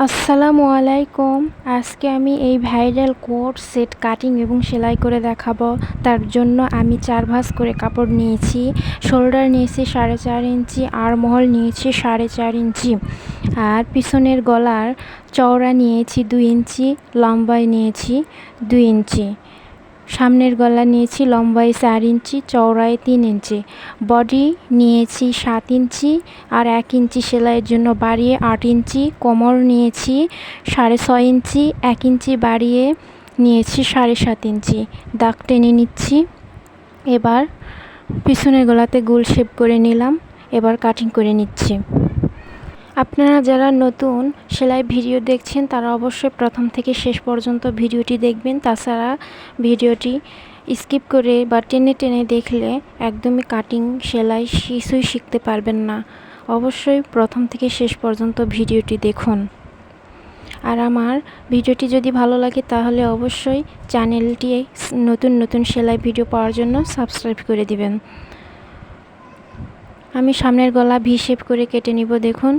আসসালামু আলাইকুম। আজকে আমি এই ভাইরাল কোট সেট কাটিং এবং সেলাই করে দেখাবো। তার জন্য আমি 4 ভাঁজ করে কাপড় নিয়েছি। শোল্ডার নিয়েছি 4.5 ইঞ্চি, আর্মহোল নিয়েছি 4.5 ইঞ্চি, আর পিছনের গলার চওড়া নিয়েছি 2 ইঞ্চি, লম্বায় নিয়েছি 2 ইঞ্চি। সামনের গলা নিয়েছি লম্বায় 4 ইঞ্চি, চওড়ায় 3 ইঞ্চি। বডি নিয়েছি 7 ইঞ্চি আর 1 ইঞ্চি সেলাইয়ের জন্য বাড়িয়ে 8 ইঞ্চি। কোমর নিয়েছি 6.5 ইঞ্চি, 1 ইঞ্চি বাড়িয়ে নিয়েছি 7.5 ইঞ্চি। দাগ টেনে নিচ্ছি। এবার পিছনের গলাতে গোল শেপ করে নিলাম। এবার কাটিং করে নিচ্ছি। আপনারা যারা নতুন সেলাই ভিডিও দেখছেন তারা অবশ্যই প্রথম থেকে শেষ পর্যন্ত ভিডিওটি দেখবেন। তাছাড়া ভিডিওটি স্কিপ করে বা টেনে টেনে দেখলে একদমই কাটিং সেলাই কিছুই শিখতে পারবেন না। অবশ্যই প্রথম থেকে শেষ পর্যন্ত ভিডিওটি দেখুন। আর আমার ভিডিওটি যদি ভালো লাগে তাহলে অবশ্যই চ্যানেলটি নতুন নতুন সেলাই ভিডিও পাওয়ার জন্য সাবস্ক্রাইব করে দিবেন। আমি সামনের গলা ভি শেপ করে কেটে নিব। দেখুন,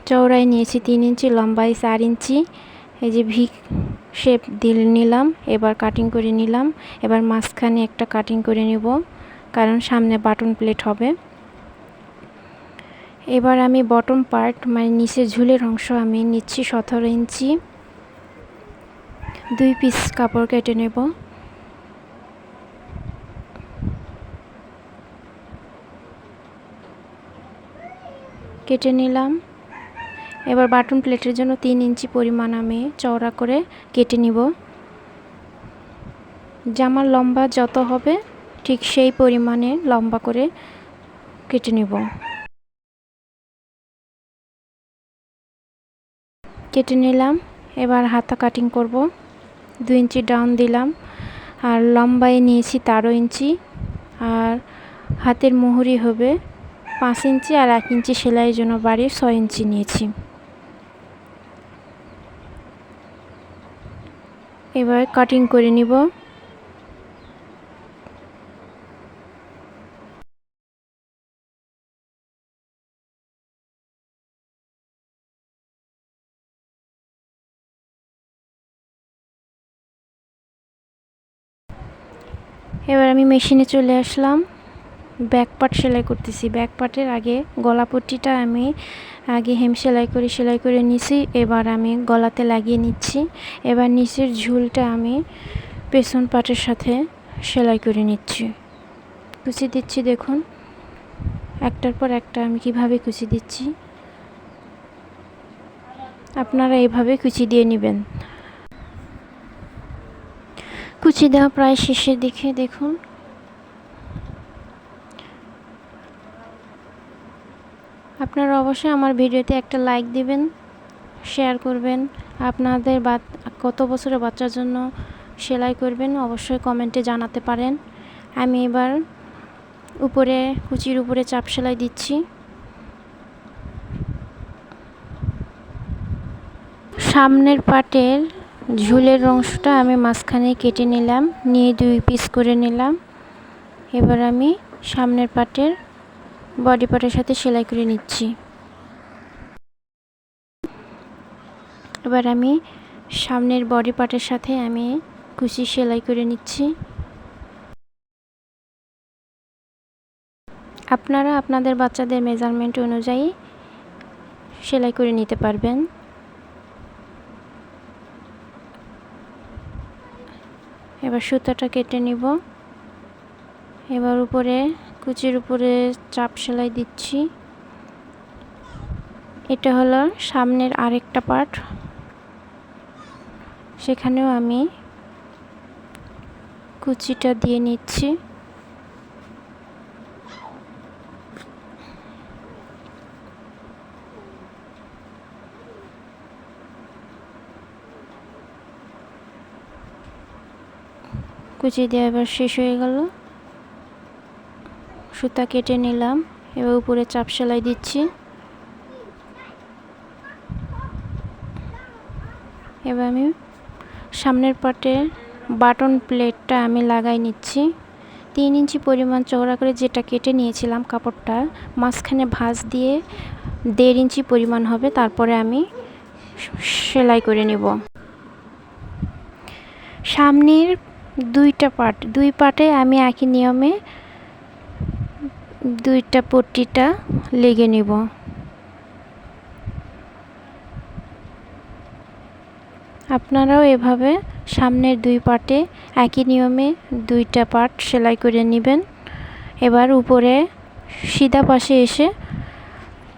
চওড়ায় নিয়েছি 3 ইঞ্চি, লম্বায় 4 ইঞ্চি। এই যে ভি শেপ দিয়ে নিলাম। এবার কাটিং করে নিলাম। এবার মাঝখানে একটা কাটিং করে নিব, কারণ সামনে বাটন প্লেট হবে। এবার আমি বটম পার্ট মানে নিচের ঝুলের অংশ আমি নিচ্ছি 17 ইঞ্চি। 2 পিস কাপড় কেটে নেব। কেটে নিলাম। এবার বাটন প্লেটের জন্য 3 ইঞ্চি পরিমাণ আমি চওড়া করে কেটে নিব। জামার লম্বা যত হবে ঠিক সেই পরিমাণে লম্বা করে কেটে নিব। কেটে নিলাম। এবার হাতা কাটিং করব। 2 ইঞ্চি ডাউন দিলাম, আর লম্বায় নিয়েছি 13 ইঞ্চি, আর হাতের মুহুরি হবে 5 ইঞ্চি, আর 1 ইঞ্চি সেলাইয়ের জন্য বাড়িয়ে 6 ইঞ্চি নিয়েছি। এবার কাটিং করে নিব। এবার আমি মেশিনে চলে আসলাম। ব্যাক পার্ট সেলাই করতেছি। ব্যাক পার্টের আগে গলা পট্টিটা আমি আগে হেম সেলাই করে নিছি। এবার আমি গলাতে লাগিয়ে নিচ্ছি। এবার নিচের ঝুলটা আমি পেছন পাটের সাথে সেলাই করে নিচ্ছি। কুচি দিচ্ছি। দেখুন, একটার পর একটা আমি কিভাবে কুচি দিচ্ছি। আপনারা এইভাবে কুচি দিয়ে নেবেন। কুচি দেওয়া প্রায় শেষের দিকে। দেখুন, আপনারা অবশ্যই আমার ভিডিওতে একটা লাইক দিবেন, শেয়ার করবেন। আপনাদের কত বছরের বাচ্চার জন্য সেলাই করবেন অবশ্যই কমেন্টে জানাতে পারেন। আমি এবার উপরে কুচির উপরে চাপ সেলাই দিচ্ছি। সামনের পাটের ঝুলের অংশটা আমি মাঝখানে কেটে নিলাম, নিয়ে 2 পিস করে নিলাম। এবার আমি সামনের পাটের বডি পার্টের সাথে সেলাই করে নিচ্ছি। এবার আমি সামনের বডি পার্টের সাথে আমি কুচি সেলাই করে নিচ্ছি। আপনারা আপনাদের বাচ্চাদের মেজারমেন্ট অনুযায়ী সেলাই করে নিতে পারবেন। এবার সুতাটা কেটে নিব। এবার উপরে কুচির উপরে চাপ সেলাই দিচ্ছি। এটা হলো সামনের আরেকটা পার্ট, সেখানেও আমি কুচিটা দিয়ে নিচ্ছি। কুচি দেওয়া এবার শেষ হয়ে গেল। সুতা কেটে নিলাম। এবার উপরে চাপ সেলাই দিচ্ছি। এবার আমি সামনের পাটে বাটন প্লেটটা আমি লাগাই নিচ্ছি। 3 ইঞ্চি পরিমাণ চওড়া করে যেটা কেটে নিয়েছিলাম কাপড়টা মাঝখানে ভাঁজ দিয়ে 1.5 ইঞ্চি পরিমাণ হবে। তারপরে আমি সেলাই করে নিব। সামনের দুই পাটে আমি একই নিয়মে দুইটা পট্টিটা লেগে নিব। আপনারাও এভাবে সামনের দুই পাটে একই নিয়মে দুইটা পাট সেলাই করে নেবেন। এবার উপরে সিধা পাশে এসে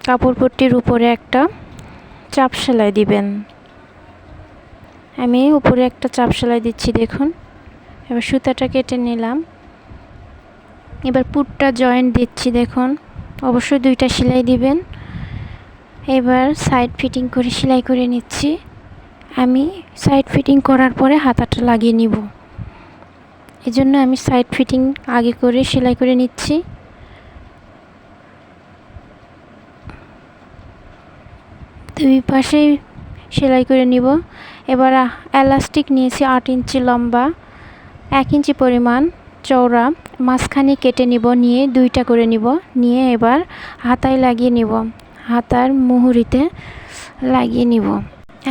কাপড় পট্টির উপরে একটা চাপ সেলাই দিবেন। আমি উপরে একটা চাপ সেলাই দিচ্ছি, দেখুন। এবার সুতাটা কেটে নিলাম। এবার পুটটা জয়েন্ট দিচ্ছি, দেখুন। অবশ্যই দুইটা সেলাই দিবেন। এবার সাইড ফিটিং করে সেলাই করে নিচ্ছি। আমি সাইড ফিটিং করার পরে হাতাটা লাগিয়ে নিব, এজন্য আমি সাইড ফিটিং আগে করে সেলাই করে নিচ্ছি। দুই পাশেই সেলাই করে নিব। এবার এলাস্টিক নিয়েছি 8 ইঞ্চি লম্বা, 1 ইঞ্চি পরিমাণ চওড়া, মাঝখানে কেটে নিব, নিয়ে দুইটা করে নিব, নিয়ে এবার হাতায় লাগিয়ে নিব, হাতার মুহুরিতে লাগিয়ে নিব।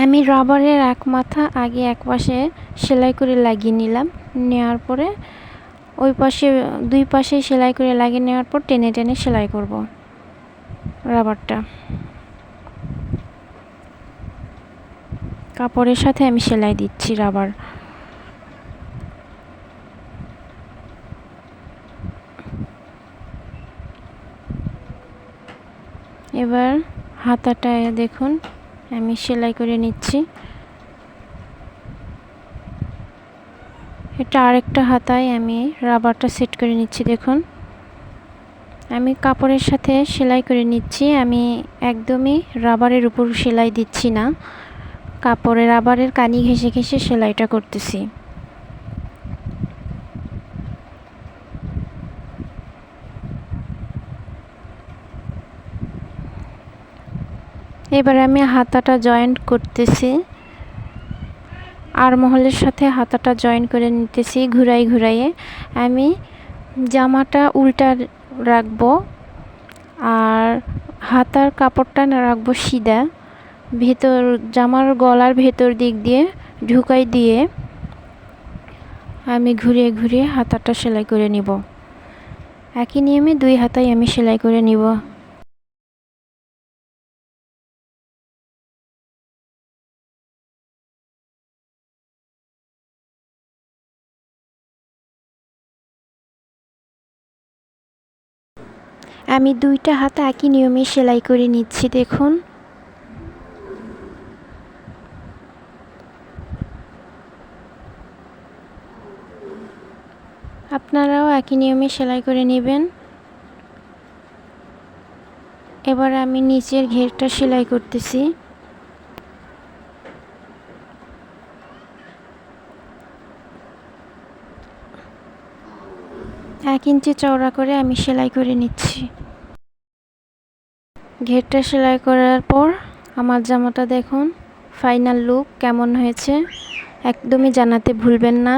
আমি রাবারের এক মাথা আগে এক পাশে সেলাই করে লাগিয়ে নিলাম। নেওয়ার পরে ওই পাশে দুই পাশে সেলাই করে লাগিয়ে নেওয়ার পর টেনে টেনে সেলাই করব রাবারটা। কাপড়ের সাথে আমি সেলাই দিচ্ছি রাবার। এবার হাতাটা দেখুন আমি সেলাই করে নিচ্ছি। এটা আরেকটা হাতায় আমি রাবারটা সেট করে নিচ্ছি, দেখুন। আমি কাপড়ের সাথে সেলাই করে নিচ্ছি। আমি একদমই রাবারের উপর সেলাই দিচ্ছি না, কাপড়ে রাবারের কানি ঘেঁষে ঘেঁষে সেলাইটা করতেছি। এবার আমি হাতাটা জয়েন্ট করতেছি, আরমহলের সাথে হাতাটা জয়েন করে নিতেছি ঘুরাইয়ে। আমি জামাটা উল্টা রাখবো আর হাতার কাপড়টা রাখবো সিধা, ভেতর জামার গলার ভেতর দিক দিয়ে ঢুকাই দিয়ে আমি ঘুরিয়ে ঘুরিয়ে হাতাটা সেলাই করে নিব। একই নিয়মে দুই হাতায় আমি সেলাই করে নিব। আমি দুইটা হাতা একই নিয়মে সেলাই করে নিচ্ছি, দেখুন। আপনারাও একই নিয়মে সেলাই করে নেবেন। এবার আমি নিচের ঘেরটা সেলাই করতেছি। 1 ইঞ্চি চওড়া করে আমি সেলাই করে নিচ্ছি। ঘেরটা সেলাই করার পর আমার জামাটা দেখুন ফাইনাল লুক কেমন হয়েছে একদমই জানাতে ভুলবেন না।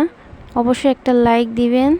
অবশ্যই একটা লাইক দিবেন।